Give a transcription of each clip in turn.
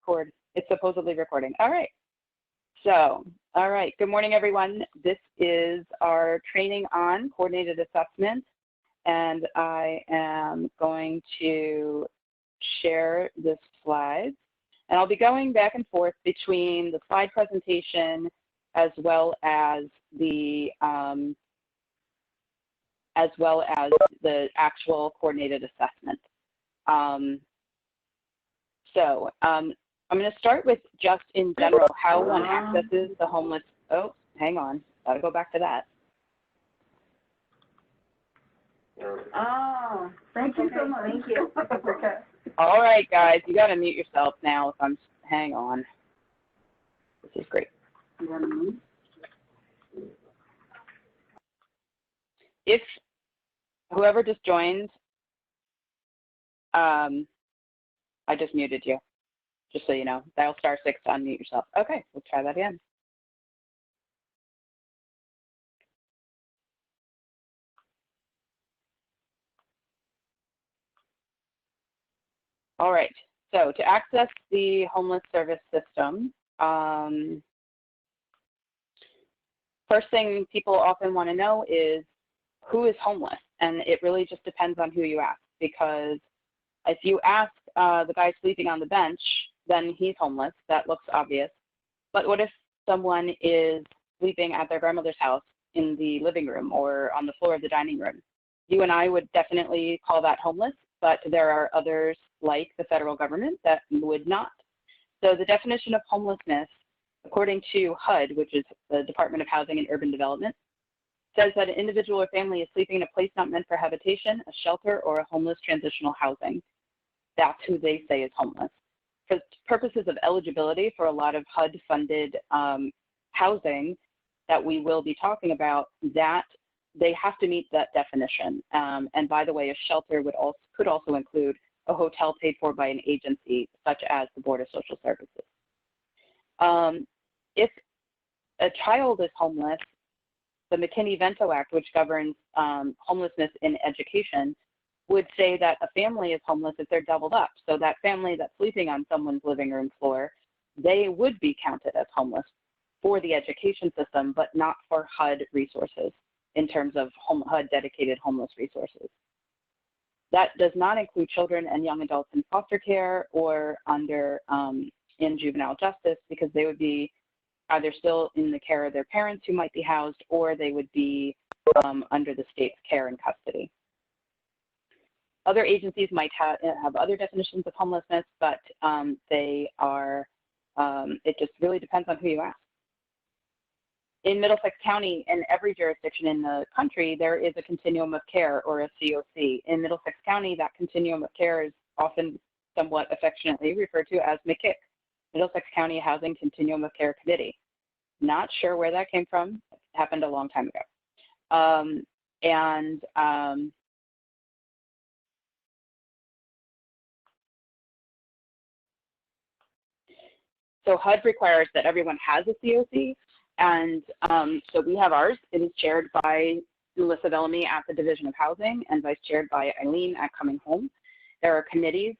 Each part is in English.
record. It's supposedly recording. All right. So, all right. Good morning, everyone. This is our training on coordinated assessment, and I am going to share this slide. And I'll be going back and forth between the slide presentation as well as the actual coordinated assessment. I'm going to start with just in general how one accesses the homeless. Oh, hang on. Got to go back to that. Oh, thank you so much. Thank you. Okay. All right, guys, you got to mute yourself now. Hang on. This is great. If whoever just joined, I just muted you, just so you know. Dial *6 to unmute yourself. Okay, we'll try that again. All right, so to access the homeless service system, first thing people often want to know is who is homeless, and it really just depends on who you ask, because if you ask the guy sleeping on the bench, then he's homeless. That looks obvious. But what if someone is sleeping at their grandmother's house in the living room or on the floor of the dining room? You and I would definitely call that homeless, but there are others like the federal government that would not. So the definition of homelessness, according to HUD, which is the Department of Housing and Urban Development, says that an individual or family is sleeping in a place not meant for habitation, a shelter, or a homeless transitional housing. That's who they say is homeless. For purposes of eligibility for a lot of HUD-funded housing that we will be talking about, that they have to meet that definition. And by the way, a shelter could also include a hotel paid for by an agency, such as the Board of Social Services. If a child is homeless, the McKinney-Vento Act, which governs homelessness in education, would say that a family is homeless if they're doubled up. So that family that's sleeping on someone's living room floor, they would be counted as homeless for the education system, but not for HUD resources in terms of HUD-dedicated homeless resources. That does not include children and young adults in foster care or in juvenile justice, because they would be either still in the care of their parents who might be housed, or they would be under the state's care and custody. Other agencies might have other definitions of homelessness, but they are, it just really depends on who you ask. In Middlesex County, in every jurisdiction in the country, there is a continuum of care, or a COC. In Middlesex County, that continuum of care is often somewhat affectionately referred to as MCCIC, Middlesex County Housing Continuum of Care Committee. Not sure where that came from. It happened a long time ago. So HUD requires that everyone has a COC, and so we have ours. It is chaired by Melissa Bellamy at the Division of Housing and vice chaired by Eileen at Coming Home. There are committees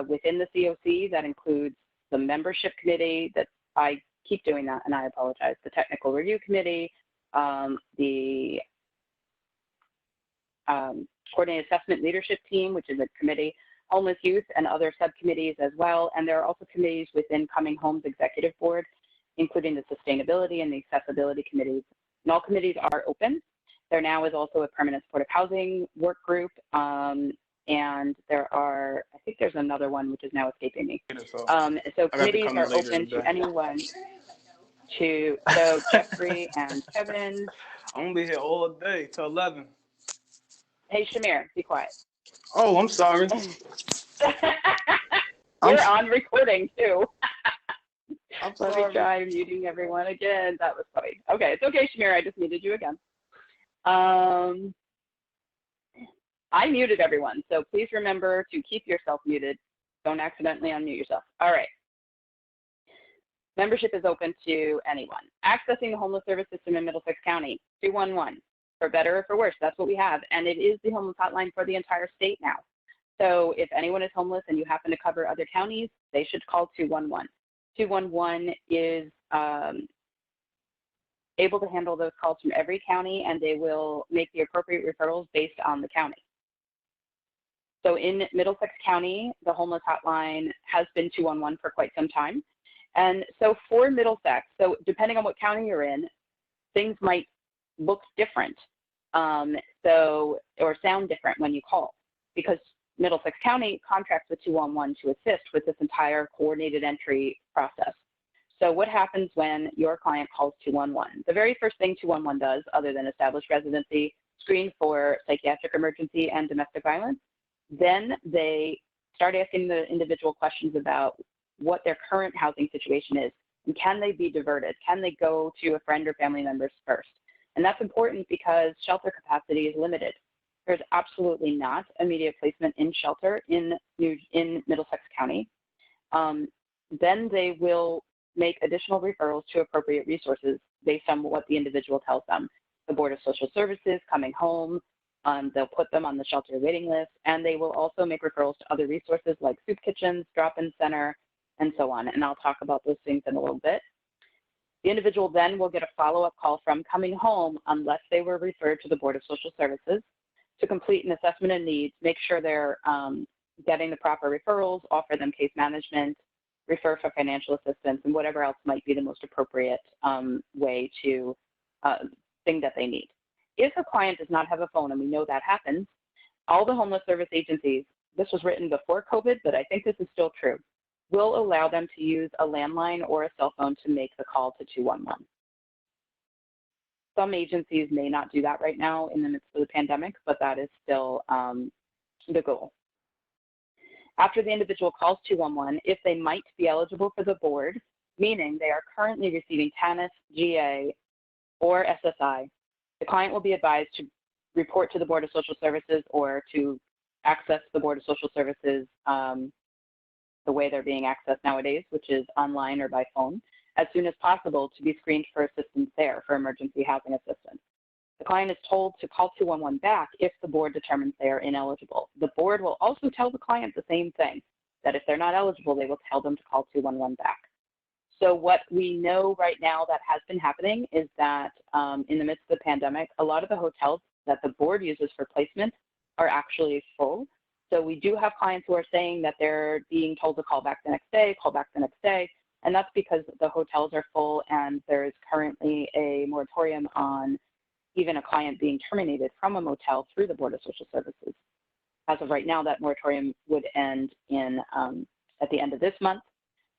within the COC that includes the membership committee, that I keep doing that and I apologize, the technical review committee, the coordinated assessment leadership team, which is a committee, homeless youth, and other subcommittees as well. And there are also committees within Coming Home's executive board, including the sustainability and the accessibility committees. And all committees are open. There now is also a permanent supportive housing work group, and there are, I think there's another one which is now escaping me. So committees are open to anyone. So Jeffrey and Kevin. I'm gonna be here all day till 11. Hey Shamir, be quiet. Oh, I'm sorry. We're on recording too. Let me try muting everyone again. That was funny. Okay, it's okay, Shamir. I just muted you again. I muted everyone, so please remember to keep yourself muted. Don't accidentally unmute yourself. All right. Membership is open to anyone. Accessing the homeless service system in Middlesex County, 211. For better or for worse, that's what we have. And it is the homeless hotline for the entire state now. So if anyone is homeless and you happen to cover other counties, they should call 211. 211 is able to handle those calls from every county, and they will make the appropriate referrals based on the county. So in Middlesex County, the homeless hotline has been 211 for quite some time. And so for Middlesex, so depending on what county you're in, things might look different or sound different when you call, because Middlesex County contracts with 211 to assist with this entire coordinated entry process. So what happens when your client calls 211? The very first thing 211 does, other than establish residency, screen for psychiatric emergency and domestic violence, then they start asking the individual questions about what their current housing situation is, and can they be diverted? Can they go to a friend or family member's first? And that's important because shelter capacity is limited. There's absolutely not immediate placement in shelter in Middlesex County. Then they will make additional referrals to appropriate resources based on what the individual tells them. The Board of Social Services, Coming Home, they'll put them on the shelter waiting list, and they will also make referrals to other resources like soup kitchens, drop-in center, and so on. And I'll talk about those things in a little bit. The individual then will get a follow-up call from Coming Home unless they were referred to the Board of Social Services to complete an assessment of needs, make sure they're getting the proper referrals, offer them case management, refer for financial assistance, and whatever else might be the most appropriate way to thing that they need. If a client does not have a phone, and we know that happens, all the homeless service agencies, this was written before COVID, but I think this is still true, will allow them to use a landline or a cell phone to make the call to 211. Some agencies may not do that right now in the midst of the pandemic, but that is still the goal. After the individual calls 211, if they might be eligible for the board, meaning they are currently receiving TANF, GA, or SSI, the client will be advised to report to the Board of Social Services or to access the Board of Social Services the way they're being accessed nowadays, which is online or by phone, as soon as possible to be screened for assistance there for emergency housing assistance. The client is told to call 211 back if the board determines they are ineligible. The board will also tell the client the same thing, that if they're not eligible, they will tell them to call 211 back. So what we know right now that has been happening is that in the midst of the pandemic, a lot of the hotels that the board uses for placement are actually full. So we do have clients who are saying that they're being told to call back the next day, and that's because the hotels are full and there is currently a moratorium on even a client being terminated from a motel through the Board of Social Services. As of right now, that moratorium would end in at the end of this month,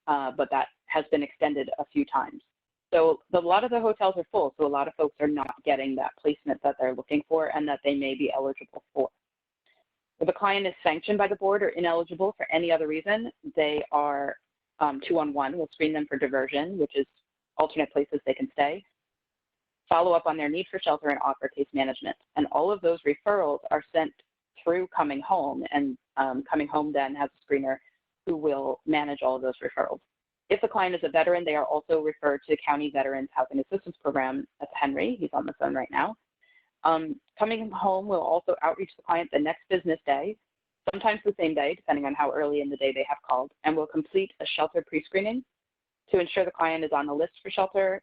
but that has been extended a few times. So a lot of the hotels are full, so a lot of folks are not getting that placement that they're looking for and that they may be eligible for. If a client is sanctioned by the board or ineligible for any other reason, they are 211 will screen them for diversion, which is alternate places they can stay, follow up on their need for shelter, and offer case management. And all of those referrals are sent through Coming Home, and Coming Home then has a screener who will manage all of those referrals. If the client is a veteran, they are also referred to County Veterans Housing Assistance Program at Henry. He's on the phone right now. Coming Home will also outreach the client the next business day, sometimes the same day, depending on how early in the day they have called, and will complete a shelter pre-screening to ensure the client is on the list for shelter.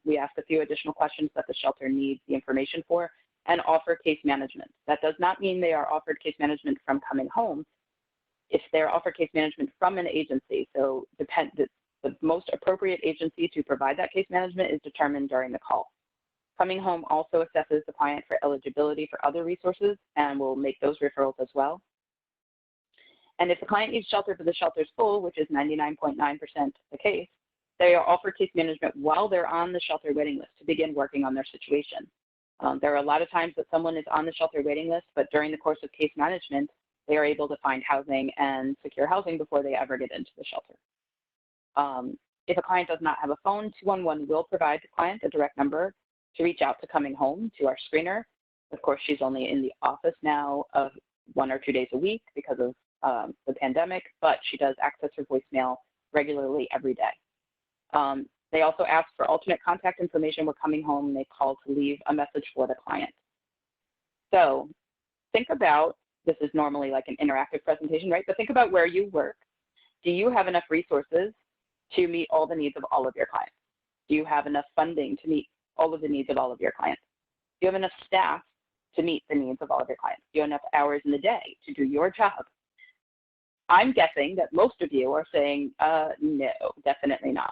We ask a few additional questions that the shelter needs the information for, and offer case management. That does not mean they are offered case management from Coming Home. If they're offered case management from an agency, so the most appropriate agency to provide that case management is determined during the call. Coming Home also assesses the client for eligibility for other resources and will make those referrals as well. And if the client needs shelter but the shelter is full, which is 99.9% the case, they are offered case management while they're on the shelter waiting list to begin working on their situation. There are a lot of times that someone is on the shelter waiting list, but during the course of case management, they are able to find housing and secure housing before they ever get into the shelter. If a client does not have a phone, 211 will provide the client a direct number to reach out to Coming Home, to our screener. Of course, she's only in the office now of 1 or 2 days a week because of the pandemic, but she does access her voicemail regularly every day. They also ask for alternate contact information when Coming Home. They call to leave a message for the client. So think about This is normally like an interactive presentation, right? But think about where you work. Do you have enough resources to meet all the needs of all of your clients? Do you have enough funding to meet all of the needs of all of your clients? Do you have enough staff to meet the needs of all of your clients? Do you have enough hours in the day to do your job? I'm guessing that most of you are saying, no, definitely not.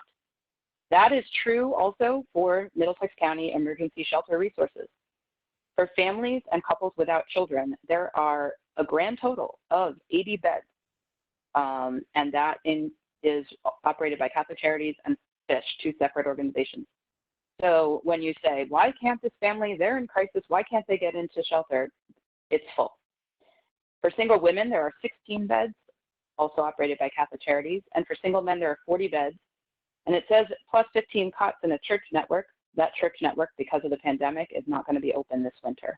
That is true also for Middlesex County emergency shelter resources. For families and couples without children, there are a grand total of 80 beds, and that is operated by Catholic Charities and FISH, two separate organizations. So when you say, why can't this family, they're in crisis, why can't they get into shelter? It's full. For single women, there are 16 beds, also operated by Catholic Charities, and for single men, there are 40 beds. And it says plus 15 cots in a church network. That church network, because of the pandemic, is not going to be open this winter.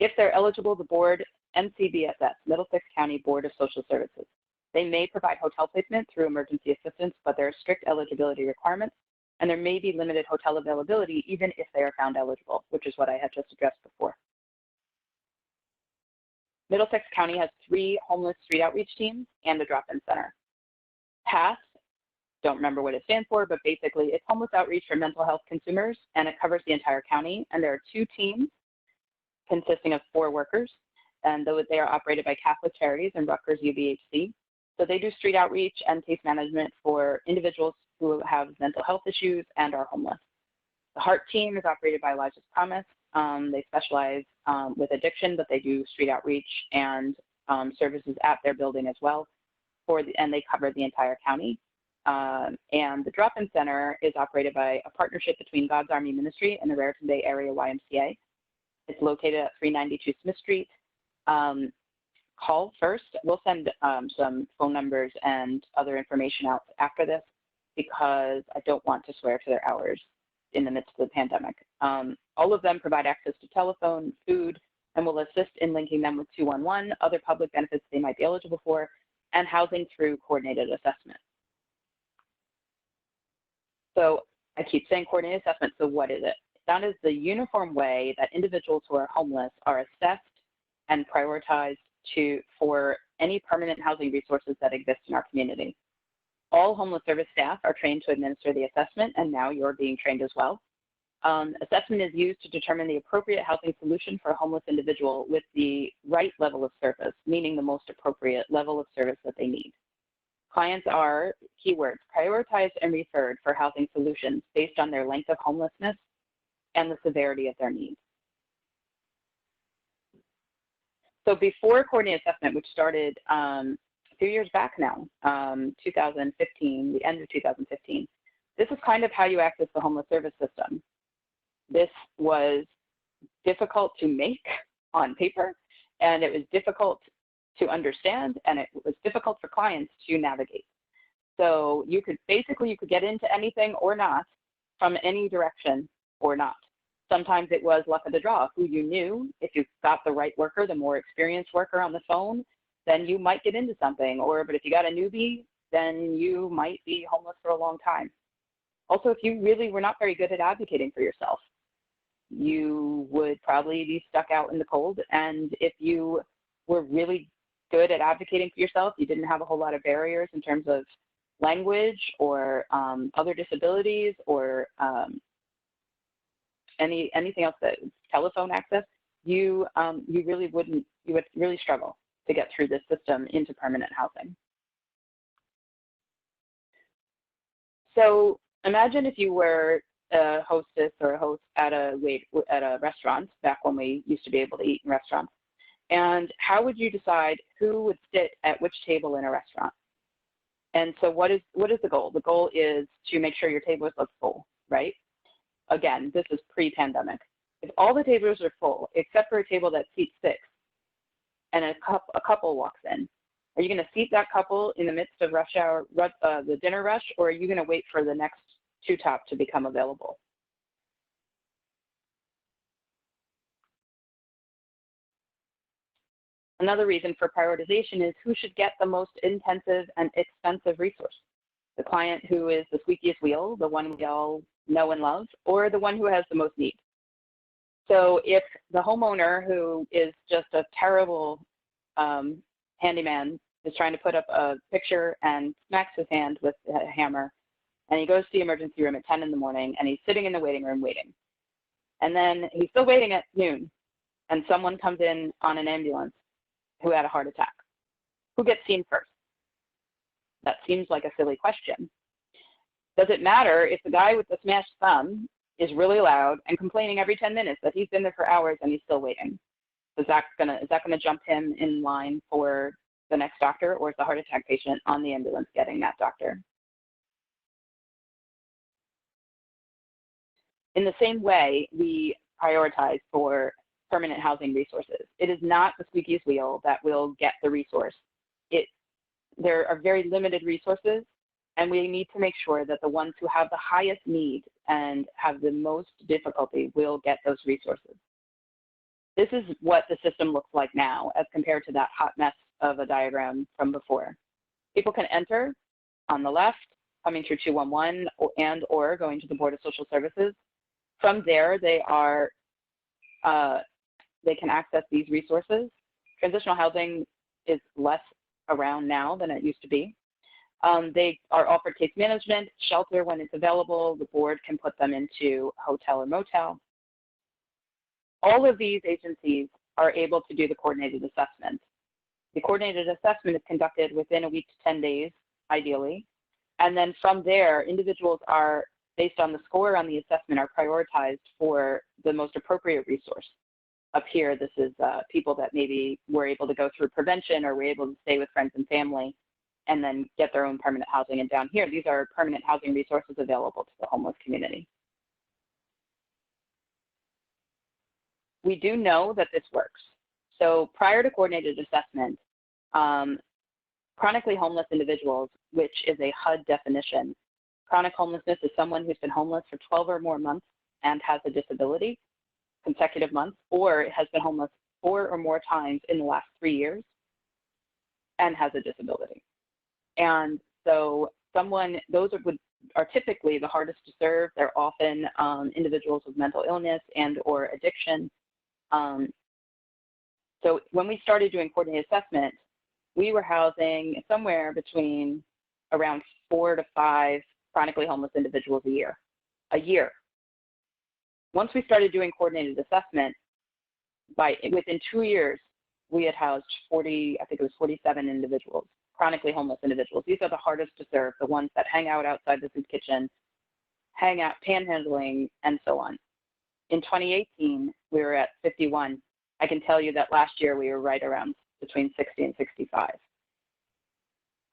If they're eligible, the board, MCBSS, Middlesex County Board of Social Services. They may provide hotel placement through emergency assistance, but there are strict eligibility requirements, and there may be limited hotel availability even if they are found eligible, which is what I had just addressed before. Middlesex County has 3 homeless street outreach teams and a drop-in center. PATH, don't remember what it stands for, but basically it's homeless outreach for mental health consumers, and it covers the entire county. And there are 2 teams consisting of 4 workers, and they are operated by Catholic Charities and Rutgers UBHC. So they do street outreach and case management for individuals who have mental health issues and are homeless. The Heart team is operated by Elijah's Promise. They specialize with addiction, but they do street outreach and services at their building as well, and they cover the entire county. And the Drop-In Center is operated by a partnership between God's Army Ministry and the Raritan Bay Area YMCA. It's located at 392 Smith Street. Call first. We'll send some phone numbers and other information out after this because I don't want to swear to their hours in the midst of the pandemic. All of them provide access to telephone, food, and will assist in linking them with 211, other public benefits they might be eligible for, and housing through coordinated assessment. So I keep saying coordinated assessment, so what is it? That is the uniform way that individuals who are homeless are assessed and prioritized for any permanent housing resources that exist in our community. All homeless service staff are trained to administer the assessment, and now you're being trained as well. Assessment is used to determine the appropriate housing solution for a homeless individual with the right level of service, meaning the most appropriate level of service that they need. Clients are, keywords, prioritized and referred for housing solutions based on their length of homelessness and the severity of their needs. So before coordinated assessment, which started a few years back now, 2015, the end of 2015, this is kind of how you access the homeless service system. This was difficult to make on paper, and it was difficult to understand, and it was difficult for clients to navigate. So you could get into anything or not, from any direction or not. Sometimes it was luck of the draw, who you knew. If you got the right worker, the more experienced worker on the phone, then you might get into something. But if you got a newbie, then you might be homeless for a long time. Also, if you really were not very good at advocating for yourself, you would probably be stuck out in the cold. And if you were really good at advocating for yourself, you didn't have a whole lot of barriers in terms of language or other disabilities or anything else, that telephone access, you would really struggle to get through this system into permanent housing. So imagine if you were a hostess or a host at a restaurant, back when we used to be able to eat in restaurants, and how would you decide who would sit at which table in a restaurant? And so what is the goal? The goal is to make sure your table is full, right? Again, this is pre-pandemic. If all the tables are full, except for a table that seats 6, and a couple walks in, are you going to seat that couple in the midst of rush hour, the dinner rush, or are you going to wait for the next 2 top to become available? Another reason for prioritization is who should get the most intensive and expensive resource. The client who is the squeakiest wheel, the one we all know and love, or the one who has the most need. So if the homeowner, who is just a terrible handyman, is trying to put up a picture and smacks his hand with a hammer, and he goes to the emergency room at 10 in the morning, and he's sitting in the waiting room waiting. And then he's still waiting at noon, and someone comes in on an ambulance who had a heart attack. Who gets seen first? That seems like a silly question. Does it matter if the guy with the smashed thumb is really loud and complaining every 10 minutes that he's been there for hours and he's still waiting? Is that gonna jump him in line for the next doctor, or is the heart attack patient on the ambulance getting that doctor? In the same way, we prioritize for permanent housing resources. It is not the squeakiest wheel that will get the resource. There are very limited resources, and we need to make sure that the ones who have the highest need and have the most difficulty will get those resources. This is what the system looks like now as compared to that hot mess of a diagram from before. People can enter on the left, coming through 211 or going to the Board of Social Services. From there, they can access these resources. Transitional housing is less around now than it used to be. They are offered case management, shelter when it's available. The board can put them into hotel or motel. All of these agencies are able to do the coordinated assessment. The coordinated assessment is conducted within a week to 10 days, ideally. And then from there, individuals are, based on the score on the assessment, are prioritized for the most appropriate resource. Up here, this is people that maybe were able to go through prevention or were able to stay with friends and family and then get their own permanent housing. And down here, these are permanent housing resources available to the homeless community. We do know that this works. So prior to coordinated assessment, chronically homeless individuals, which is a HUD definition, chronic homelessness is someone who's been homeless for 12 or more months and has a disability, consecutive months, or has been homeless 4 or more times in the last 3 years and has a disability. And so those are typically the hardest to serve. They're often individuals with mental illness and or addiction. So when we started doing coordinated assessment, we were housing somewhere between around 4 to 5 chronically homeless individuals a year. Once we started doing coordinated assessment, within 2 years, we had housed 47 individuals, chronically homeless individuals. These are the hardest to serve, the ones that hang out outside the food kitchen, hang out panhandling, and so on. In 2018, we were at 51. I can tell you that last year we were right around between 60 and 65.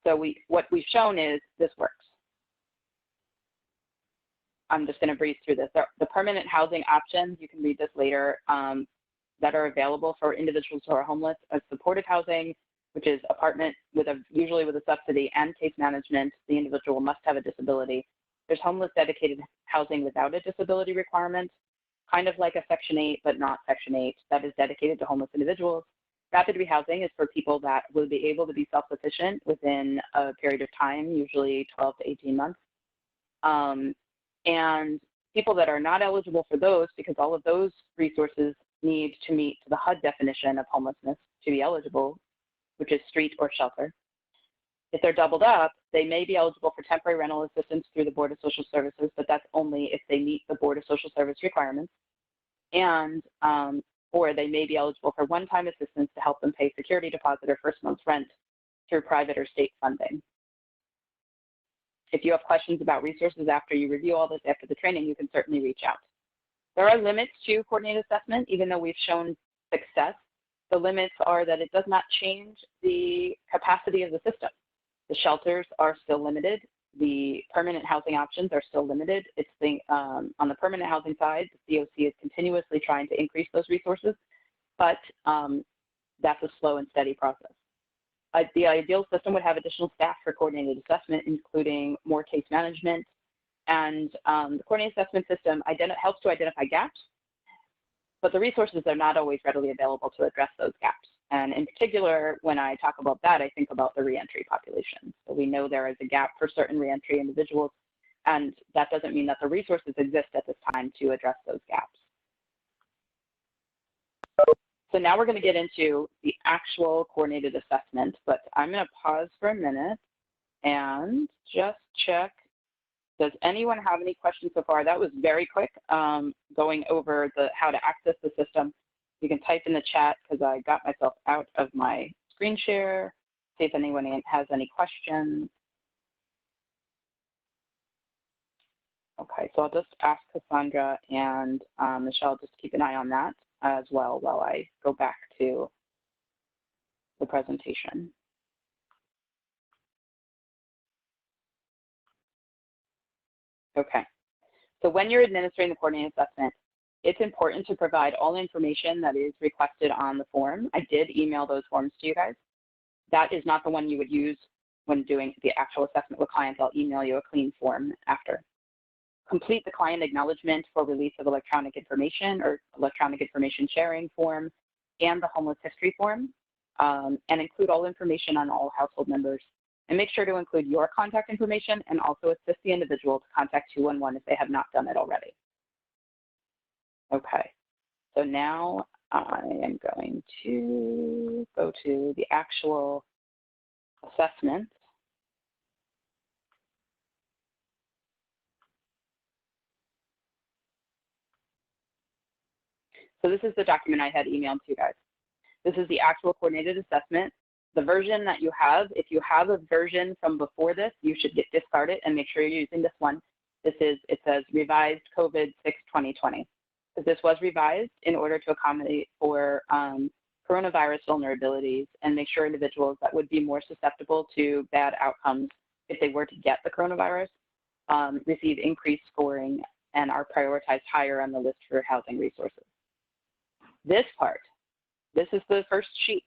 So what we've shown is this works. I'm just going to breeze through this. The permanent housing options, you can read this later, that are available for individuals who are homeless, as supported housing, which is apartment usually with a subsidy and case management. The individual must have a disability. There's homeless dedicated housing without a disability requirement, kind of like a Section 8, but not Section 8, that is dedicated to homeless individuals. Rapid rehousing is for people that will be able to be self-sufficient within a period of time, usually 12 to 18 months. And people that are not eligible for those, because all of those resources need to meet the HUD definition of homelessness to be eligible, which is street or shelter. If they're doubled up, they may be eligible for temporary rental assistance through the Board of Social Services, but that's only if they meet the Board of Social Service requirements. And or they may be eligible for one-time assistance to help them pay security deposit or first month's rent through private or state funding. If you have questions about resources after you review all this after the training, you can certainly reach out. There are limits to coordinated assessment, even though we've shown success. The limits are that it does not change the capacity of the system. The shelters are still limited. The permanent housing options are still limited. On the permanent housing side, the COC is continuously trying to increase those resources, but that's a slow and steady process. The ideal system would have additional staff for coordinated assessment, including more case management. And the coordinated assessment system helps to identify gaps, but the resources are not always readily available to address those gaps. And in particular, when I talk about that, I think about the reentry population. So we know there is a gap for certain reentry individuals, and that doesn't mean that the resources exist at this time to address those gaps. So now we're going to get into the actual coordinated assessment, but I'm going to pause for a minute and just check. Does anyone have any questions so far? That was very quick, going over how to access the system. You can type in the chat because I got myself out of my screen share. See if anyone has any questions. Okay, so I'll just ask Cassandra and Michelle, just keep an eye on that as well while I go back to the presentation. Okay, so when you're administering the coordinated assessment, it's important to provide all information that is requested on the form. I did email those forms to you guys. That is not the one you would use when doing the actual assessment with clients. I'll email you a clean form after. Complete the client acknowledgement for release of electronic information or electronic information sharing form and the homeless history form, and include all information on all household members. And make sure to include your contact information and also assist the individual to contact 211 if they have not done it already. Okay, so now I am going to go to the actual assessment. So this is the document I had emailed to you guys. This is the actual coordinated assessment. The version that you have, if you have a version from before this, you should discard it and make sure you're using this one. It says revised COVID 6-2020. Because this was revised in order to accommodate for coronavirus vulnerabilities and make sure individuals that would be more susceptible to bad outcomes if they were to get the coronavirus receive increased scoring and are prioritized higher on the list for housing resources. This part, this is the first sheet.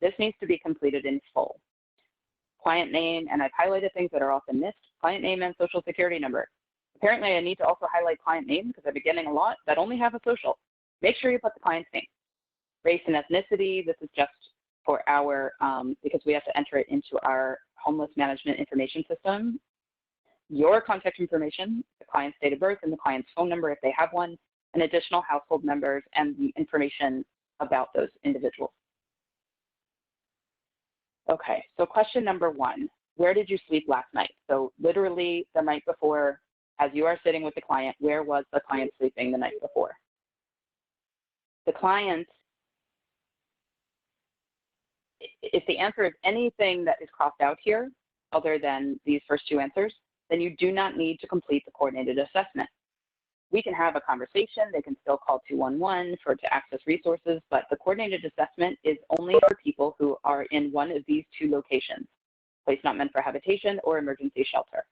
This needs to be completed in full. Client name, and I've highlighted things that are often missed, client name and social security number. Apparently I need to also highlight client name because I've been getting a lot that only have a social. Make sure you put the client's name. Race and ethnicity, this is just for our, because we have to enter it into our homeless management information system. Your contact information, the client's date of birth and the client's phone number if they have one, and additional household members and the information about those individuals. Okay, so question number 1, where did you sleep last night? So literally the night before, as you are sitting with the client, where was the client sleeping the night before? The client, if the answer is anything that is crossed out here, other than these first 2 answers, then you do not need to complete the coordinated assessment. We can have a conversation, they can still call 211 to access resources, but the coordinated assessment is only for people who are in one of these 2 locations, place not meant for habitation or emergency shelter.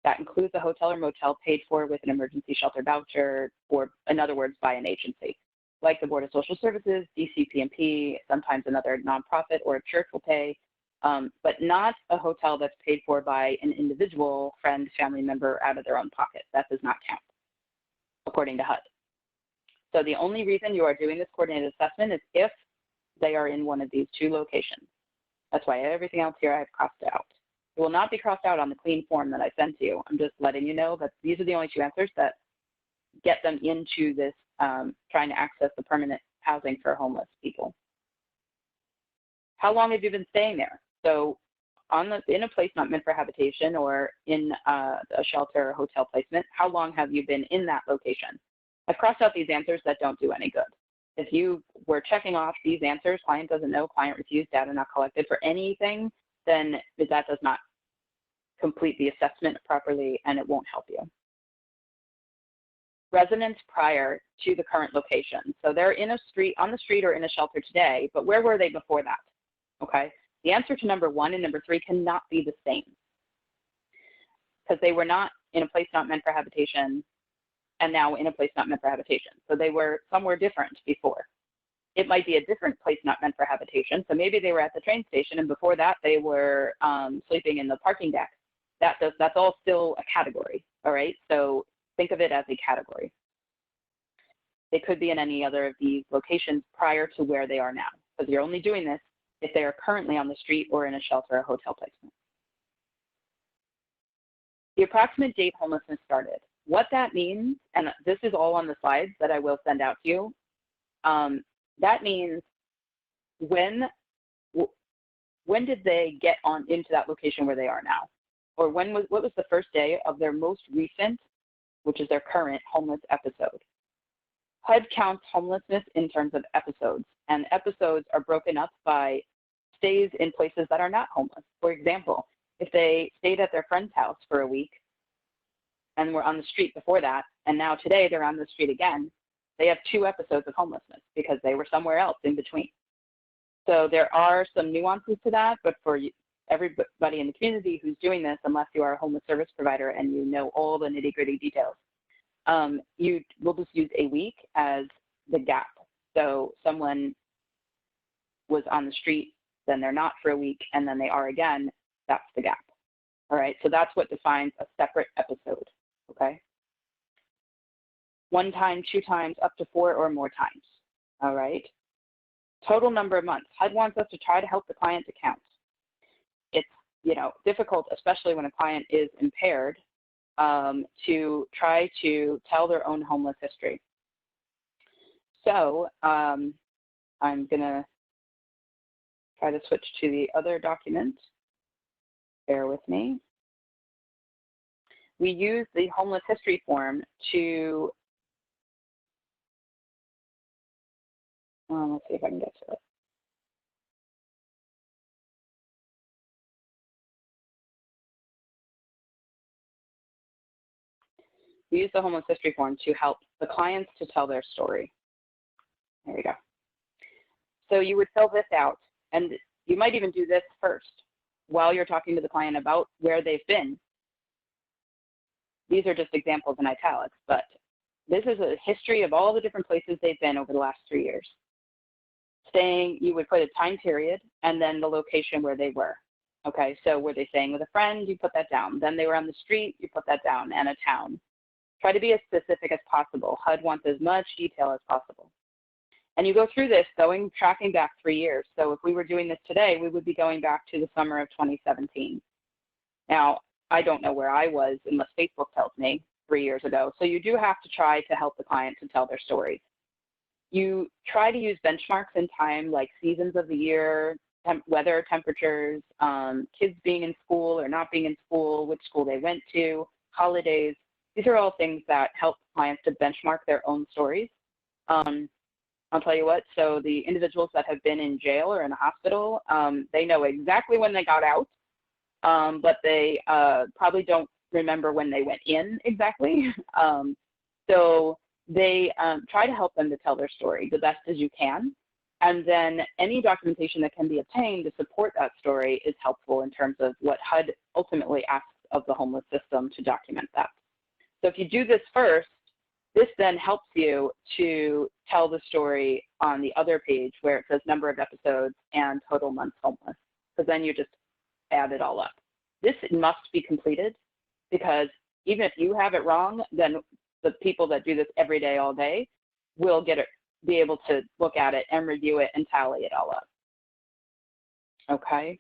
That includes a hotel or motel paid for with an emergency shelter voucher, or in other words, by an agency, like the Board of Social Services, DCPMP, sometimes another nonprofit or a church will pay, but not a hotel that's paid for by an individual, friend, family member out of their own pocket. That does not count, according to HUD. So the only reason you are doing this coordinated assessment is if they are in one of these 2 locations. That's why everything else here I've crossed out. It will not be crossed out on the clean form that I sent to you. I'm just letting you know that these are the only 2 answers that get them into this trying to access the permanent housing for homeless people. How long have you been staying there? So in a place not meant for habitation or in a shelter or hotel placement, how long have you been in that location? I've crossed out these answers that don't do any good. If you were checking off these answers, client doesn't know, client refused, data not collected for anything, then that does not complete the assessment properly and it won't help you. Residents prior to the current location. So they're on the street or in a shelter today, but where were they before that? Okay. The answer to number 1 and number 3 cannot be the same because they were not in a place not meant for habitation and now in a place not meant for habitation. So they were somewhere different before. It might be a different place not meant for habitation. So maybe they were at the train station and before that they were sleeping in the parking deck. That's all still a category, all right? So think of it as a category. They could be in any other of these locations prior to where they are now, because you're only doing this if they are currently on the street or in a shelter or hotel placement. The approximate date homelessness started. What that means, and this is all on the slides that I will send out to you, that means when did they get on into that location where they are now? Or what was the first day of their most recent, which is their current homeless episode? HUD counts homelessness in terms of episodes, and episodes are broken up by stays in places that are not homeless. For example, if they stayed at their friend's house for a week and were on the street before that, and now today they're on the street again, they have 2 episodes of homelessness because they were somewhere else in between. So there are some nuances to that, but for everybody in the community who's doing this, unless you are a homeless service provider and you know all the nitty-gritty details, you will just use a week as the gap. So someone was on the street, then they're not for a week, and then they are again, that's the gap. All right, so that's what defines a separate episode, okay? 1 time, 2 times, up to 4 or more times, all right? Total number of months. HUD wants us to try to help the client to count. It's, difficult, especially when a client is impaired, to try to tell their own homeless history. So I'm gonna try to switch to the other document. Bear with me. We use the homeless history form to, let's see if I can get to it. We use the homeless history form to help the clients to tell their story. There we go. So you would fill this out, and you might even do this first while you're talking to the client about where they've been. These are just examples in italics, but this is a history of all the different places they've been over the last 3 years. Staying, you would put a time period and then the location where they were. Okay, so were they staying with a friend? You put that down. Then they were on the street, you put that down, and a town. Try to be as specific as possible. HUD wants as much detail as possible. And you go through this tracking back 3 years. So if we were doing this today, we would be going back to the summer of 2017. Now, I don't know where I was unless Facebook tells me 3 years ago. So you do have to try to help the client to tell their stories. You try to use benchmarks in time, like seasons of the year, weather, temperatures, kids being in school or not being in school, which school they went to, holidays. These are all things that help clients to benchmark their own stories. I'll tell you what, so the individuals that have been in jail or in a hospital, they know exactly when they got out, but they probably don't remember when they went in exactly. So they try to help them to tell their story the best as you can. And then any documentation that can be obtained to support that story is helpful in terms of what HUD ultimately asks of the homeless system to document that. So if you do this first, this then helps you to tell the story on the other page where it says number of episodes and total months homeless, because then you just add it all up. This must be completed because even if you have it wrong, then the people that do this every day, all day, will be able to look at it and review it and tally it all up. Okay.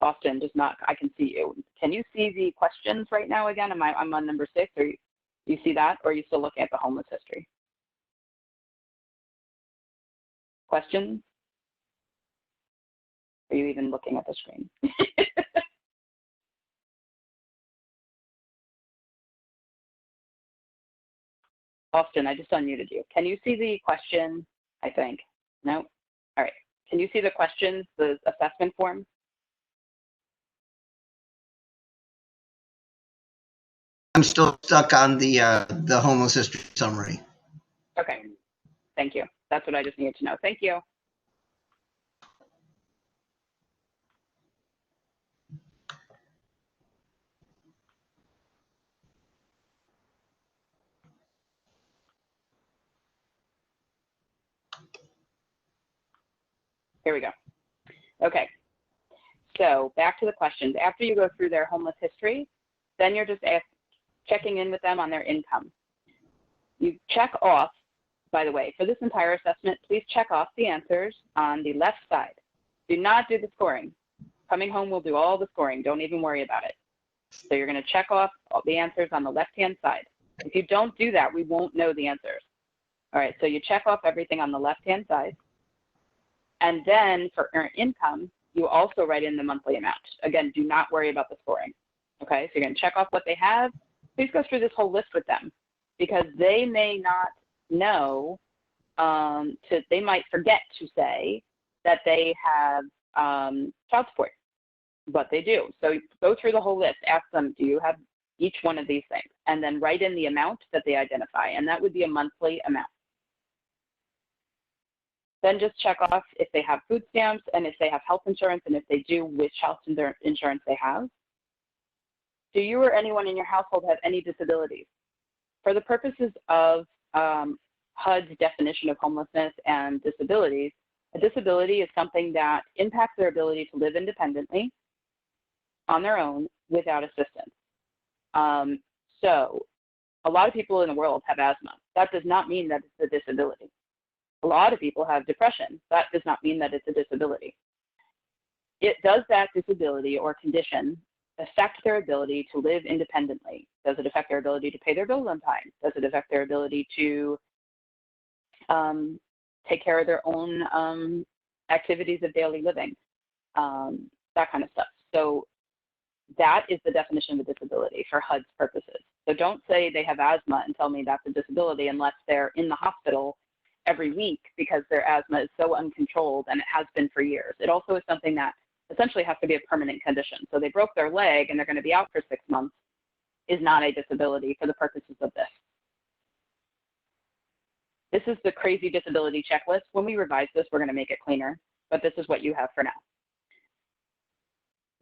Austin does not, I can see you. Can you see the questions right now again? I'm on number 6, or you see that, or are you still looking at the homeless history? Questions? Are you even looking at the screen? Austin, I just unmuted you. Can you see the question, I think? No? All right. Can you see the questions, the assessment form? I'm still stuck on the homeless history summary. Okay, thank you. That's what I just needed to know. Thank you. Here we go. Okay, so back to the questions. After you go through their homeless history, then you're just checking in with them on their income. You check off, by the way, for this entire assessment, please check off the answers on the left side. Do not do the scoring. Coming Home will do all the scoring. Don't even worry about it. So you're going to check off all the answers on the left-hand side. If you don't do that, we won't know the answers. All right, so you check off everything on the left-hand side. And then for earned income, you also write in the monthly amount. Again, do not worry about the scoring. Okay, so you're going to check off what they have. Please go through this whole list with them because they may not know, they might forget to say that they have child support, but they do. So go through the whole list, ask them, do you have each one of these things? And then write in the amount that they identify, and that would be a monthly amount. Then just check off if they have food stamps and if they have health insurance, and if they do, which health insurance they have. Do you or anyone in your household have any disabilities? For the purposes of HUD's definition of homelessness and disabilities, a disability is something that impacts their ability to live independently on their own without assistance. So a lot of people in the world have asthma. That does not mean that it's a disability. A lot of people have depression. That does not mean that it's a disability. Does that disability or condition affect their ability to live independently? Does it affect their ability to pay their bills on time? Does it affect their ability to take care of their own activities of daily living? That kind of stuff. So that is the definition of a disability for HUD's purposes. So don't say they have asthma and tell me that's a disability unless they're in the hospital every week because their asthma is so uncontrolled, and it has been for years. It also is something that essentially has to be a permanent condition. So they broke their leg and they're going to be out for 6 months is not a disability for the purposes of this. This is the crazy disability checklist. When we revise this, we're going to make it cleaner, but this is what you have for now.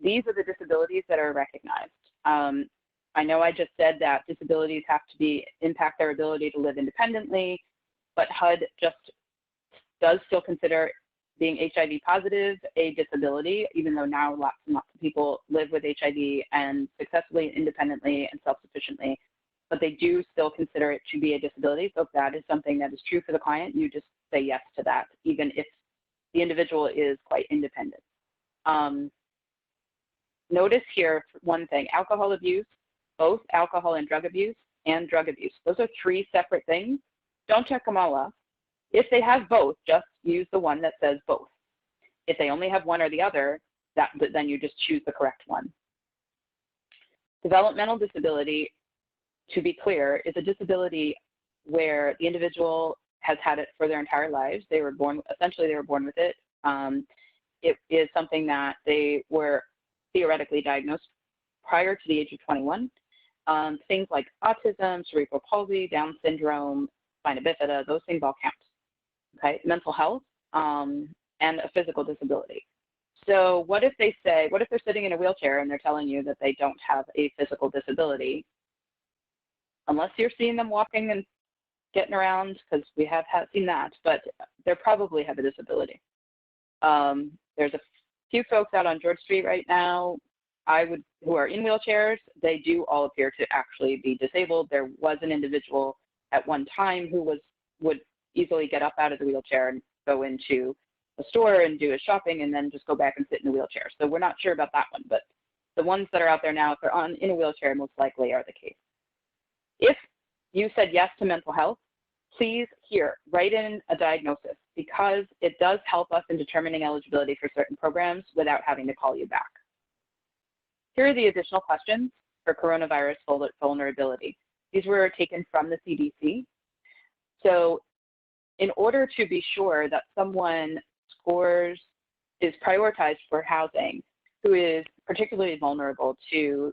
These are the disabilities that are recognized. I know I just said that disabilities have to impact their ability to live independently, but HUD just does still consider being HIV positive a disability, even though now lots and lots of people live with HIV and successfully, independently, and self-sufficiently, but they do still consider it to be a disability. So if that is something that is true for the client, you just say yes to that, even if the individual is quite independent. Notice here one thing, alcohol abuse, both alcohol and drug abuse, Those are 3 separate things. Don't check them all off. If they have both, just use the one that says both. If they only have one or the other, then you just choose the correct one. Developmental disability, to be clear, is a disability where the individual has had it for their entire lives. Essentially they were born with it. It is something that they were theoretically diagnosed prior to the age of 21. Things like autism, cerebral palsy, Down syndrome, spina bifida, those things all count. Okay, mental health, and a physical disability. So what if they're sitting in a wheelchair and they're telling you that they don't have a physical disability? Unless you're seeing them walking and getting around, because we have seen that, but they probably have a disability. There's a few folks out on George Street right now who are in wheelchairs. They do all appear to actually be disabled. There was an individual at one time who would easily get up out of the wheelchair and go into a store and do his shopping and then just go back and sit in the wheelchair. So we're not sure about that one, but the ones that are out there now, if they're in a wheelchair, most likely are the case. If you said yes to mental health, please write in a diagnosis, because it does help us in determining eligibility for certain programs without having to call you back. Here are the additional questions for coronavirus vulnerability. These were taken from the CDC. So in order to be sure that someone is prioritized for housing who is particularly vulnerable to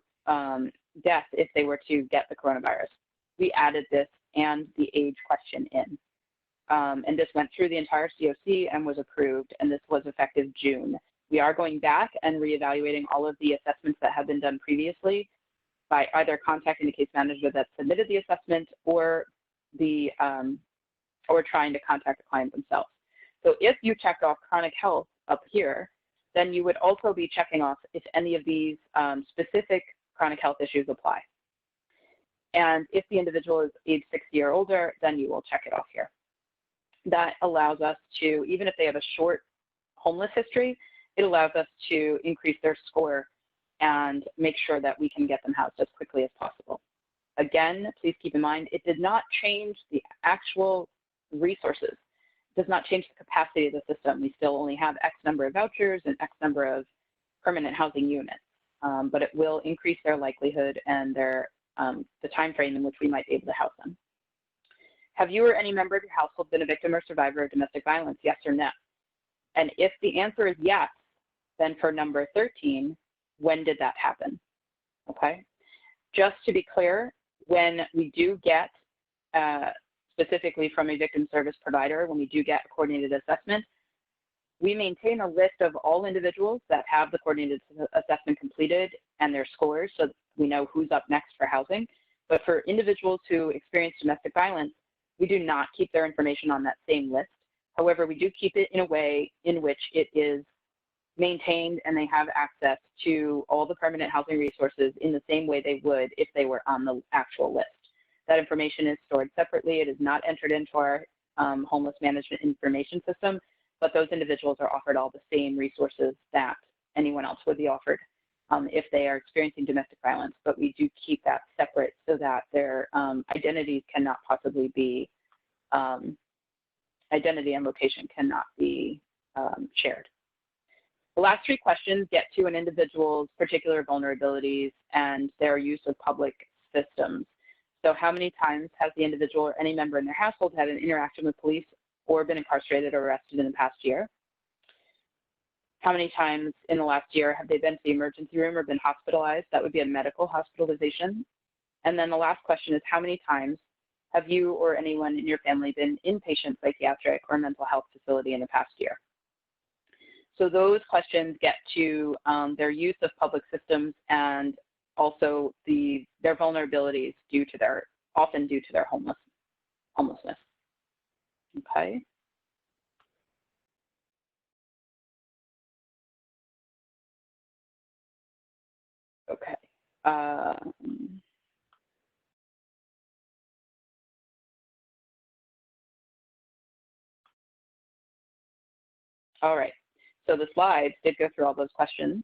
death if they were to get the coronavirus, we added this and the age question in. And this went through the entire COC and was approved, and this was effective June. We are going back and reevaluating all of the assessments that have been done previously by either contacting the case manager that submitted the assessment or trying to contact the client themselves. So if you checked off chronic health up here, then you would also be checking off if any of these specific chronic health issues apply. And if the individual is age 60 or older, then you will check it off here. That allows us to, even if they have a short homeless history, it allows us to increase their score and make sure that we can get them housed as quickly as possible. Again, please keep in mind, it did not change the actual resources. It does not change the capacity of the system. We still only have X number of vouchers and X number of permanent housing units, but it will increase their likelihood and their the time frame in which we might be able to house them. Have you or any member of your household been a victim or survivor of domestic violence, yes or no? And if the answer is yes, then for number 13, when did that happen? Okay. Just to be clear, when we do get, specifically from a victim service provider, when we do get a coordinated assessment, we maintain a list of all individuals that have the coordinated assessment completed and their scores, so we know who's up next for housing. But for individuals who experience domestic violence, we do not keep their information on that same list. However, we do keep it in a way in which it is maintained and they have access to all the permanent housing resources in the same way they would if they were on the actual list. That information is stored separately. It is not entered into our homeless management information system, but those individuals are offered all the same resources that anyone else would be offered if they are experiencing domestic violence. But we do keep that separate so that their identities cannot possibly be, identity and location cannot be shared. The last three questions get to an individual's particular vulnerabilities and their use of public systems. So how many times has the individual or any member in their household had an interaction with police or been incarcerated or arrested in the past year? How many times in the last year have they been to the emergency room or been hospitalized? That would be a medical hospitalization. And then the last question is, how many times have you or anyone in your family been inpatient psychiatric or mental health facility in the past year? So those questions get to their use of public systems and also their vulnerabilities often due to their homelessness. Okay. Okay. All right. So the slides did go through all those questions.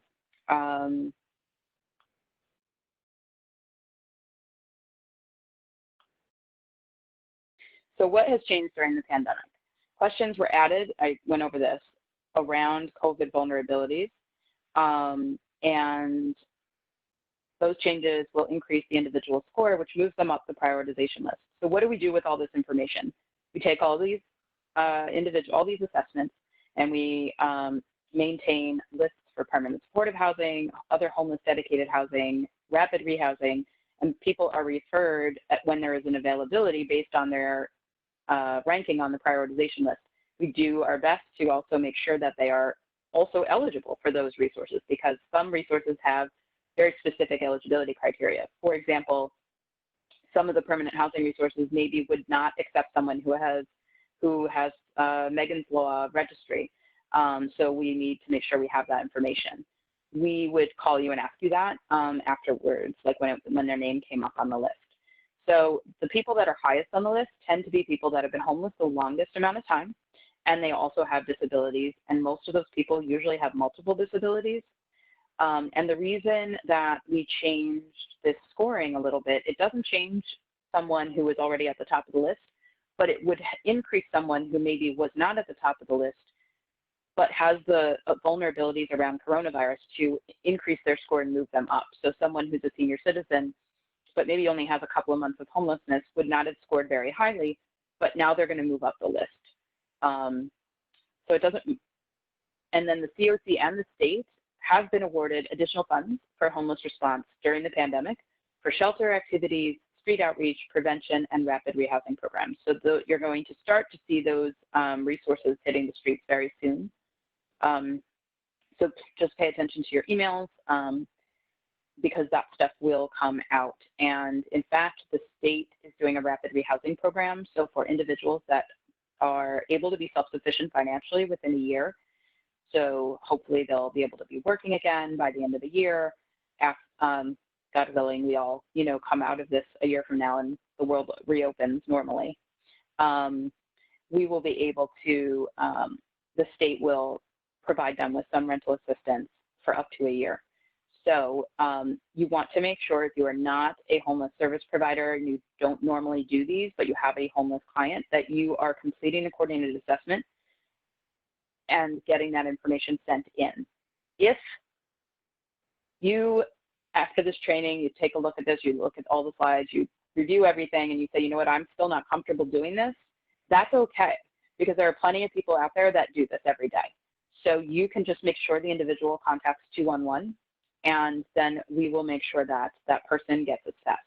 So what has changed during the pandemic? Questions were added, I went over this, around COVID vulnerabilities, and those changes will increase the individual score, which moves them up the prioritization list. So what do we do with all this information? We take all these assessments, and we maintain lists for permanent supportive housing, other homeless dedicated housing, rapid rehousing, and people are referred when there is an availability based on their ranking on the prioritization list. We do our best to also make sure that they are also eligible for those resources, because some resources have very specific eligibility criteria. For example, some of the permanent housing resources maybe would not accept someone who has Megan's Law registry. So we need to make sure we have that information. We would call you and ask you that afterwards, like when their name came up on the list. So the people that are highest on the list tend to be people that have been homeless the longest amount of time, and they also have disabilities, and most of those people usually have multiple disabilities. And the reason that we changed this scoring a little bit, it doesn't change someone who is already at the top of the list, but it would increase someone who maybe was not at the top of the list, but has the vulnerabilities around coronavirus to increase their score and move them up. So someone who's a senior citizen, but maybe only has a couple of months of homelessness, would not have scored very highly, but now they're going to move up the list. So it doesn't, and then the COC and the state have been awarded additional funds for homeless response during the pandemic for shelter activities, street outreach, prevention, and rapid rehousing programs. So you're going to start to see those resources hitting the streets very soon. So just pay attention to your emails because that stuff will come out. And in fact, the state is doing a rapid rehousing program. So for individuals that are able to be self-sufficient financially within a year, so hopefully they'll be able to be working again by the end of the year. God willing, we all, come out of this a year from now and the world reopens normally. We will be able to, the state will provide them with some rental assistance for up to a year. So you want to make sure if you are not a homeless service provider and you don't normally do these, but you have a homeless client, that you are completing a coordinated assessment and getting that information sent in. If you, after this training, you take a look at this, you look at all the slides, you review everything, and you say, you know what, I'm still not comfortable doing this, that's okay, because there are plenty of people out there that do this every day. So you can just make sure the individual contacts 211, and then we will make sure that that person gets assessed.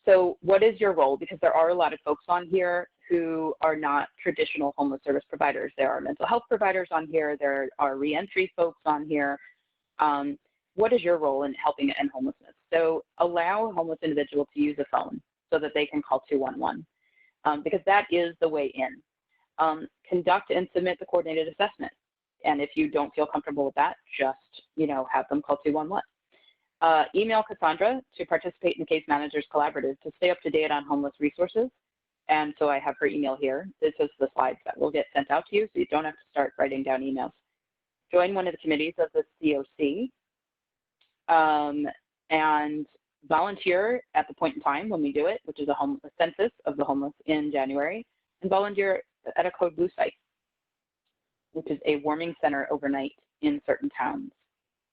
So what is your role? Because there are a lot of folks on here who are not traditional homeless service providers. There are mental health providers on here. There are reentry folks on here. What is your role in helping end homelessness? So allow a homeless individual to use a phone so that they can call 211, because that is the way in. Conduct and submit the coordinated assessment. And if you don't feel comfortable with that, just, have them call 211. Email Cassandra to participate in the Case Managers Collaborative to stay up to date on homeless resources. And so I have her email here. This is the slides that will get sent out to you, so you don't have to start writing down emails. Join one of the committees of the COC, and volunteer at the point in time when we do it, which is a census of the homeless in January, and volunteer at a Code Blue site, which is a warming center overnight in certain towns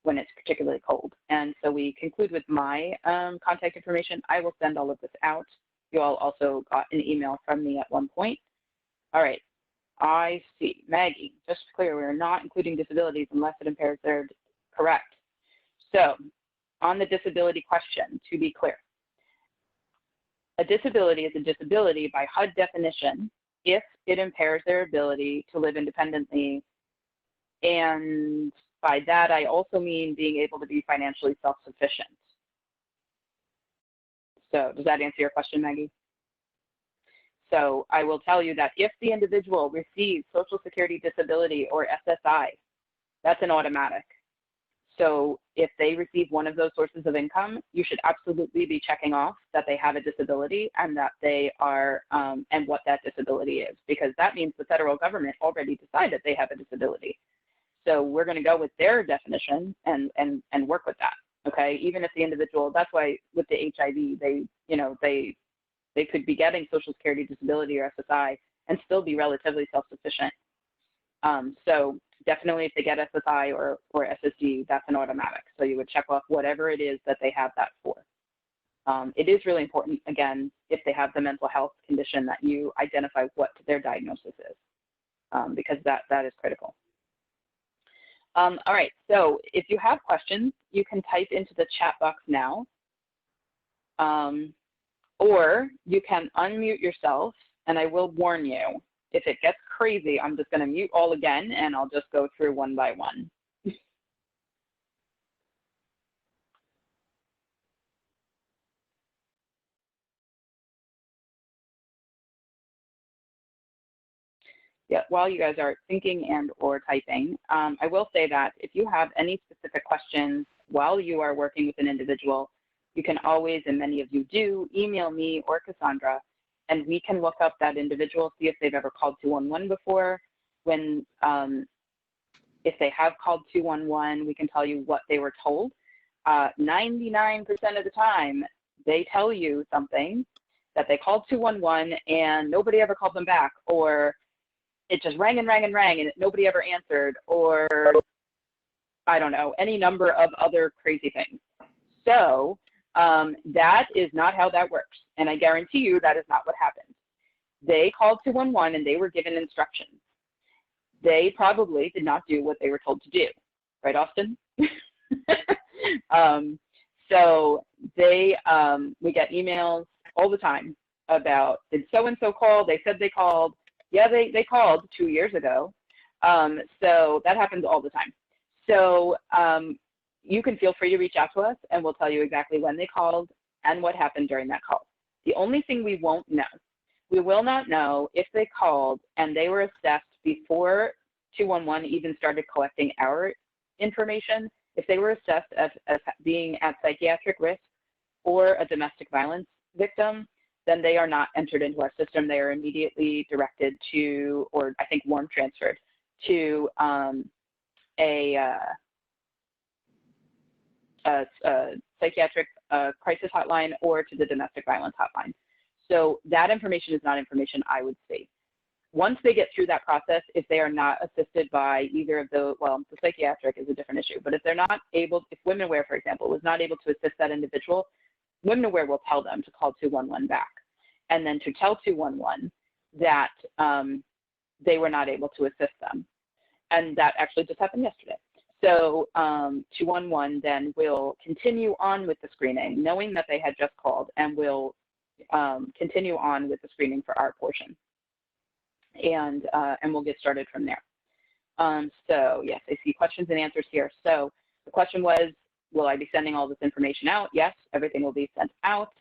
when it's particularly cold. And so we conclude with my contact information. I will send all of this out. You all also got an email from me at one point. All right, I see. Maggie, just to be clear, we are not including disabilities unless it impairs their, correct. So on the disability question, to be clear, a disability is a disability by HUD definition if it impairs their ability to live independently. And by that, I also mean being able to be financially self-sufficient. So does that answer your question, Maggie? So I will tell you that if the individual receives Social Security Disability or SSI, that's an automatic. So if they receive one of those sources of income, you should absolutely be checking off that they have a disability and that they are, and what that disability is, because that means the federal government already decided they have a disability. So we're going to go with their definition and work with that. Okay, even if the individual, that's why with the HIV, they could be getting Social Security Disability or SSI and still be relatively self-sufficient. So definitely if they get SSI or SSD, that's an automatic. So you would check off whatever it is that they have that for. It is really important, again, if they have the mental health condition, that you identify what their diagnosis is, because that is critical. All right, so if you have questions, you can type into the chat box now, or you can unmute yourself, and I will warn you, if it gets crazy, I'm just going to mute all again, and I'll just go through one by one. Yeah, while you guys are thinking and or typing, I will say that if you have any specific questions while you are working with an individual, you can always, and many of you do, email me or Cassandra, and we can look up that individual, see if they've ever called 211 before. When, if they have called 211, we can tell you what they were told. 99% of the time, they tell you something that they called 211 and nobody ever called them back, or it just rang and rang and rang and nobody ever answered, or I don't know, any number of other crazy things. So that is not how that works. And I guarantee you that is not what happened. They called 211 and they were given instructions. They probably did not do what they were told to do. Right, Austin? So they, we get emails all the time about, did so-and-so call? They said they called. Yeah, they called 2 years ago. So that happens all the time. So you can feel free to reach out to us and we'll tell you exactly when they called and what happened during that call. The only thing we won't know, we will not know if they called and they were assessed before 211 even started collecting our information, if they were assessed as being at psychiatric risk or a domestic violence victim, then they are not entered into our system. They are immediately directed to, or I think warm transferred to a psychiatric crisis hotline or to the domestic violence hotline. So that information is not information I would see. Once they get through that process, if they are not assisted by either of the, well, the psychiatric is a different issue, but if they're not able, if Women Aware, for example, was not able to assist that individual, Women Aware will tell them to call 211 back, and then to tell 211 that they were not able to assist them. And that actually just happened yesterday. So 211 then will continue on with the screening, knowing that they had just called, and will continue on with the screening for our portion. And we'll get started from there. So yes, I see questions and answers here. So the question was, will I be sending all this information out? Yes, everything will be sent out.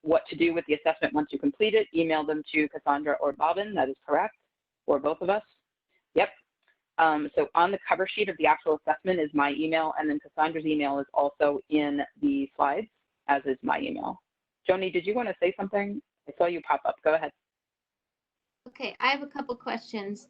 What to do with the assessment once you complete it? Email them to Cassandra or Bobbin, that is correct, or both of us. Yep. So on the cover sheet of the actual assessment is my email, and then Cassandra's email is also in the slides, as is my email. Joni, did you want to say something? I saw you pop up. Go ahead. Okay, I have a couple questions.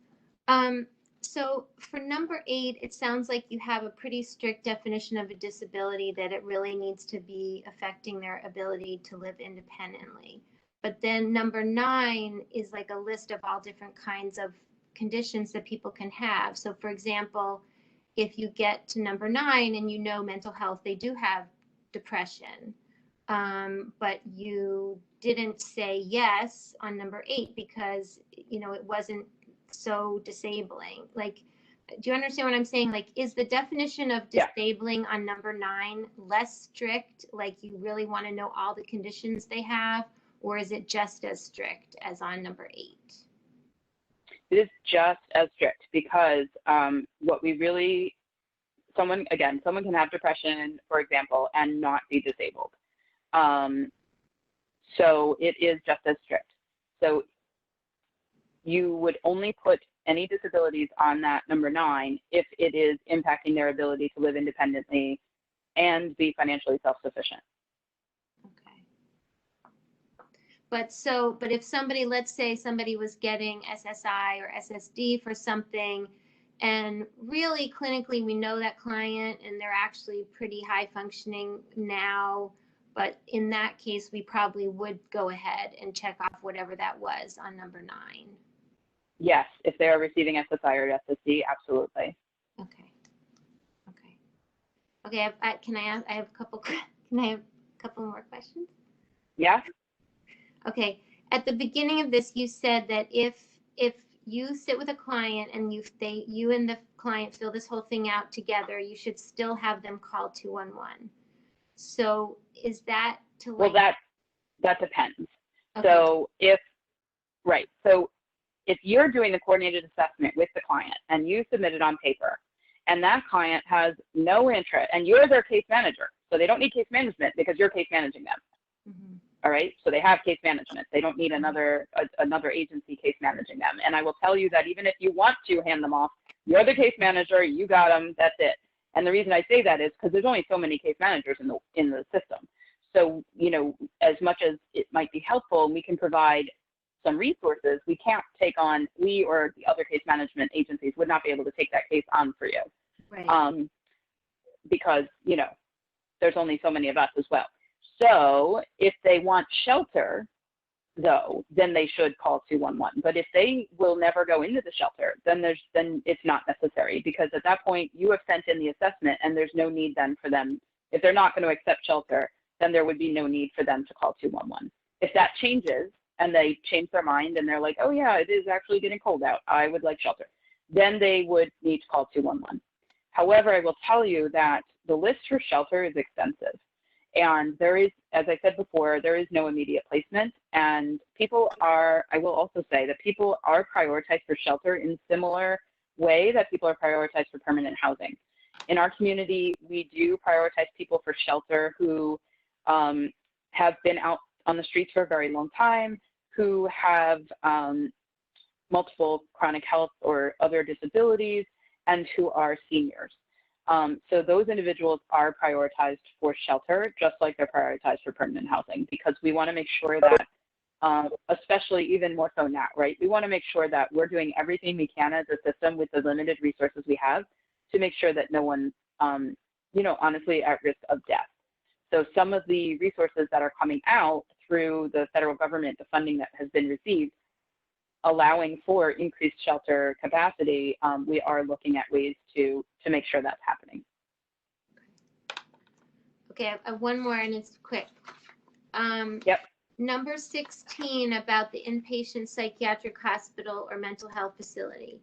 So for number 8, it sounds like you have a pretty strict definition of a disability, that it really needs to be affecting their ability to live independently. But then number 9 is like a list of all different kinds of conditions that people can have. So for example, if you get to number 9 and you know mental health, they do have depression. But you didn't say yes on number 8 because, you know, it wasn't so disabling. Like, do you understand what I'm saying? Like, is the definition of disabling on number 9 less strict? Like, you really want to know all the conditions they have, or is it just as strict as on number 8? It is just as strict because what we really, someone can have depression, for example, and not be disabled. So it is just as strict. So you would only put any disabilities on that number 9 if it is impacting their ability to live independently and be financially self-sufficient. Okay. But if somebody, let's say somebody was getting SSI or SSD for something, and really clinically we know that client and they're actually pretty high functioning now, but in that case we probably would go ahead and check off whatever that was on number 9. Yes, if they are receiving SSI or SSD, absolutely. Okay. I have a couple more questions? Yeah. Okay. At the beginning of this, you said that if you sit with a client and you and the client fill this whole thing out together, you should still have them call 211. So is that to like? Well, that depends. Okay. So if you're doing the coordinated assessment with the client and you submit it on paper, and that client has no interest, and you're their case manager, so they don't need case management because you're case managing them. Mm-hmm. All right, so they have case management. They don't need another agency case managing them. And I will tell you that even if you want to hand them off, you're the case manager, you got them, that's it. And the reason I say that is because there's only so many case managers in the system. So, you know, as much as it might be helpful, we can provide some resources. We can't take on, we or the other case management agencies would not be able to take that case on for you. Right. Because, you know, there's only so many of us as well. So if they want shelter, though, then they should call 211. But if they will never go into the shelter, then it's not necessary, because at that point you have sent in the assessment and there's no need then for them. If they're not going to accept shelter, then there would be no need for them to call 211. If that changes and they change their mind and they're like, oh yeah, it is actually getting cold out, I would like shelter, then they would need to call 211. However, I will tell you that the list for shelter is extensive. And there is, as I said before, there is no immediate placement. And people are, I will also say that people are prioritized for shelter in similar way that people are prioritized for permanent housing. In our community, we do prioritize people for shelter who have been out on the streets for a very long time, who have multiple chronic health or other disabilities, and who are seniors. So those individuals are prioritized for shelter, just like they're prioritized for permanent housing, because we want to make sure that especially even more so now, right? We want to make sure that we're doing everything we can as a system with the limited resources we have to make sure that no one's, you know, honestly at risk of death. So some of the resources that are coming out through the federal government, the funding that has been received, allowing for increased shelter capacity, we are looking at ways to make sure that's happening. Okay, I have one more and it's quick. Yep. Number 16 about the inpatient psychiatric hospital or mental health facility.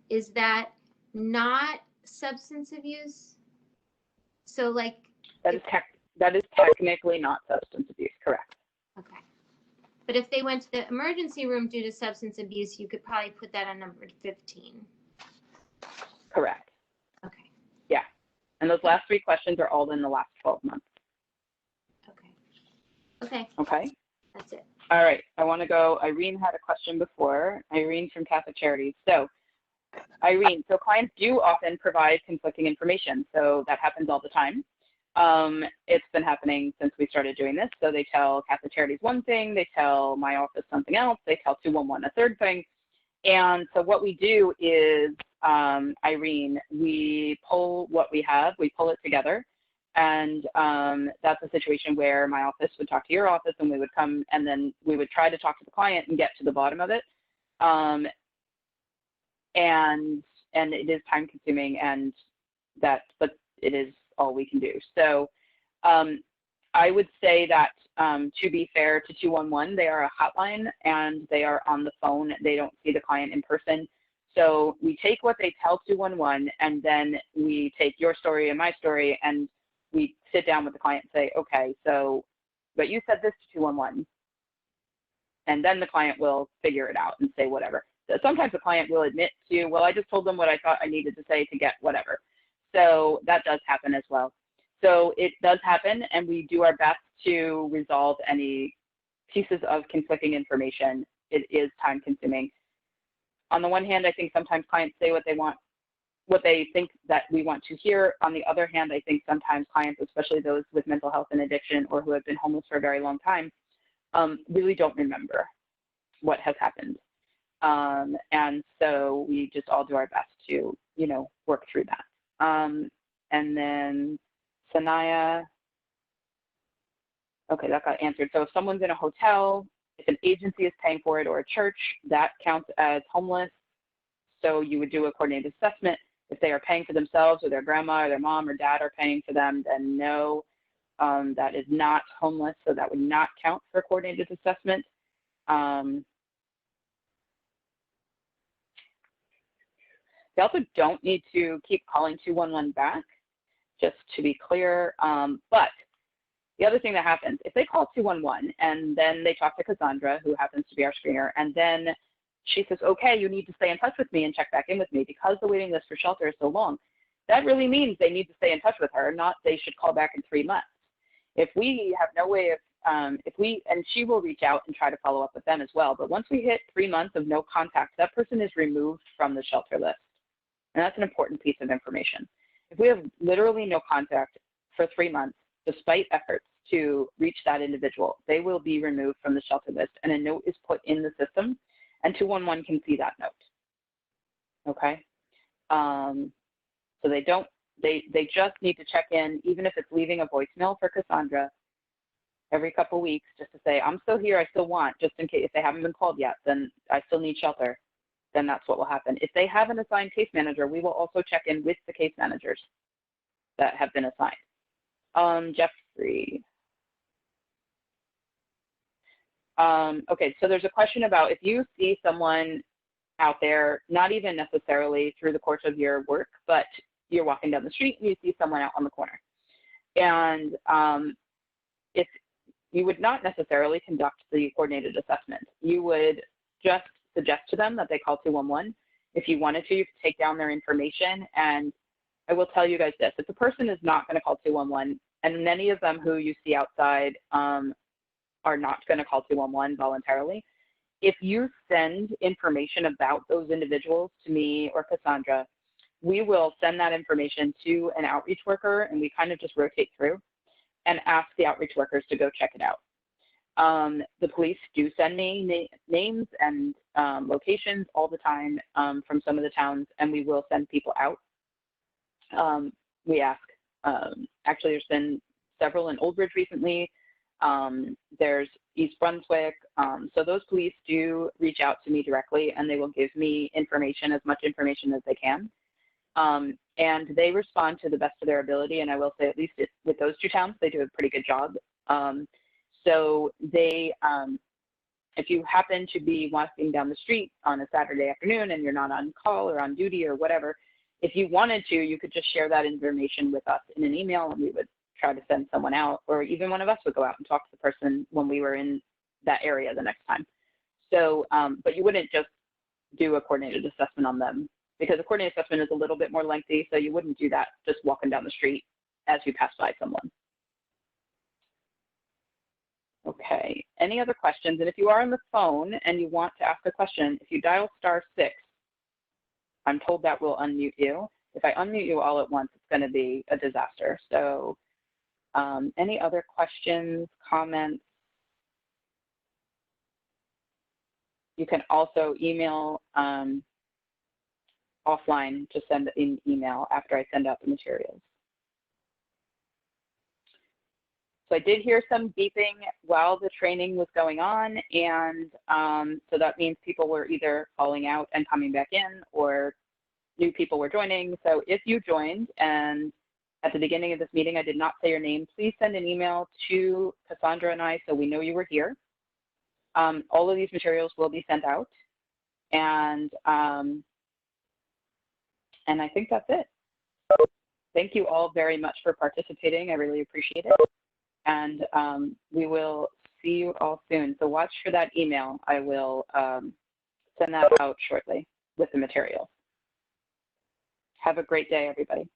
Is that not substance abuse? So like. That is technically not substance abuse, correct. Okay. But if they went to the emergency room due to substance abuse, you could probably put that on number 15. Correct. Okay. Yeah. And those last 3 questions are all in the last 12 months. Okay. Okay. Okay. That's it. All right. I want to go. Irene had a question before. Irene from Catholic Charities. So, Irene, so clients do often provide conflicting information. So that happens all the time. It's been happening since we started doing this. So they tell Catholic Charities one thing, they tell my office something else, they tell 211 a third thing. And so what we do is, Irene, we pull what we have, we pull it together. And that's a situation where my office would talk to your office and we would come and then we would try to talk to the client and get to the bottom of it. And it is time consuming and but it is all we can do. So I would say that to be fair to 211, they are a hotline and they are on the phone. They don't see the client in person. So we take what they tell 211 and then we take your story and my story and we sit down with the client and say, okay, so, but you said this to 211. And then the client will figure it out and say whatever. So sometimes the client will admit to, well, I just told them what I thought I needed to say to get whatever. So that does happen as well. So it does happen, and we do our best to resolve any pieces of conflicting information. It is time consuming. On the one hand, I think sometimes clients say what they want, what they think that we want to hear. On the other hand, I think sometimes clients, especially those with mental health and addiction or who have been homeless for a very long time, really don't remember what has happened. And so we just all do our best to, you know, work through that. And then Sanaya, okay, that got answered. So if someone's in a hotel, if an agency is paying for it or a church, that counts as homeless. So you would do a coordinated assessment. If they are paying for themselves or their grandma or their mom or dad are paying for them, then no, that is not homeless. So that would not count for coordinated assessment. They also don't need to keep calling 211 back, just to be clear. But the other thing that happens, if they call 211 and then they talk to Cassandra, who happens to be our screener, and then she says, okay, you need to stay in touch with me and check back in with me because the waiting list for shelter is so long, that really means they need to stay in touch with her, not they should call back in 3 months. If we have no way of, and she will reach out and try to follow up with them as well, but once we hit 3 months of no contact, that person is removed from the shelter list. And that's an important piece of information. If we have literally no contact for 3 months, despite efforts to reach that individual, they will be removed from the shelter list and a note is put in the system and 211 can see that note. Okay? So they just need to check in, even if it's leaving a voicemail for Cassandra every couple weeks, just to say, I'm still here, I still want, just in case if they haven't been called yet, then I still need shelter. Then that's what will happen. If they have an assigned case manager, we will also check in with the case managers that have been assigned. Jeffrey. Okay, so there's a question about if you see someone out there, not even necessarily through the course of your work, but you're walking down the street and you see someone out on the corner. And if you would not necessarily conduct the coordinated assessment, you would just suggest to them that they call 211. If you wanted to, you could take down their information. And I will tell you guys this, if the person is not going to call 211, and many of them who you see outside are not going to call 211 voluntarily, if you send information about those individuals to me or Cassandra, we will send that information to an outreach worker, and we kind of just rotate through and ask the outreach workers to go check it out. The police do send me names and locations all the time from some of the towns, and we will send people out. We ask. Actually, there's been several in Old Bridge recently. There's East Brunswick. So those police do reach out to me directly, and they will give me information, as much information as they can. And they respond to the best of their ability. And I will say, at least with those two towns, they do a pretty good job. So they, if you happen to be walking down the street on a Saturday afternoon and you're not on call or on duty or whatever, if you wanted to, you could just share that information with us in an email, and we would try to send someone out, or even one of us would go out and talk to the person when we were in that area the next time. So, but you wouldn't just do a coordinated assessment on them, because a coordinated assessment is a little bit more lengthy, so you wouldn't do that just walking down the street as you pass by someone. Okay, any other questions? And if you are on the phone and you want to ask a question, if you dial *6, I'm told that will unmute you. If I unmute you all at once, it's going to be a disaster. So any other questions, comments? You can also email offline, just send an email after I send out the materials. So I did hear some beeping while the training was going on, and so that means people were either calling out and coming back in, or new people were joining. So if you joined and at the beginning of this meeting I did not say your name, please send an email to Cassandra and I so we know you were here. All of these materials will be sent out, and I think that's it. So thank you all very much for participating. I really appreciate it. And we will see you all soon. So watch for that email. I will send that out shortly with the materials. Have a great day, everybody.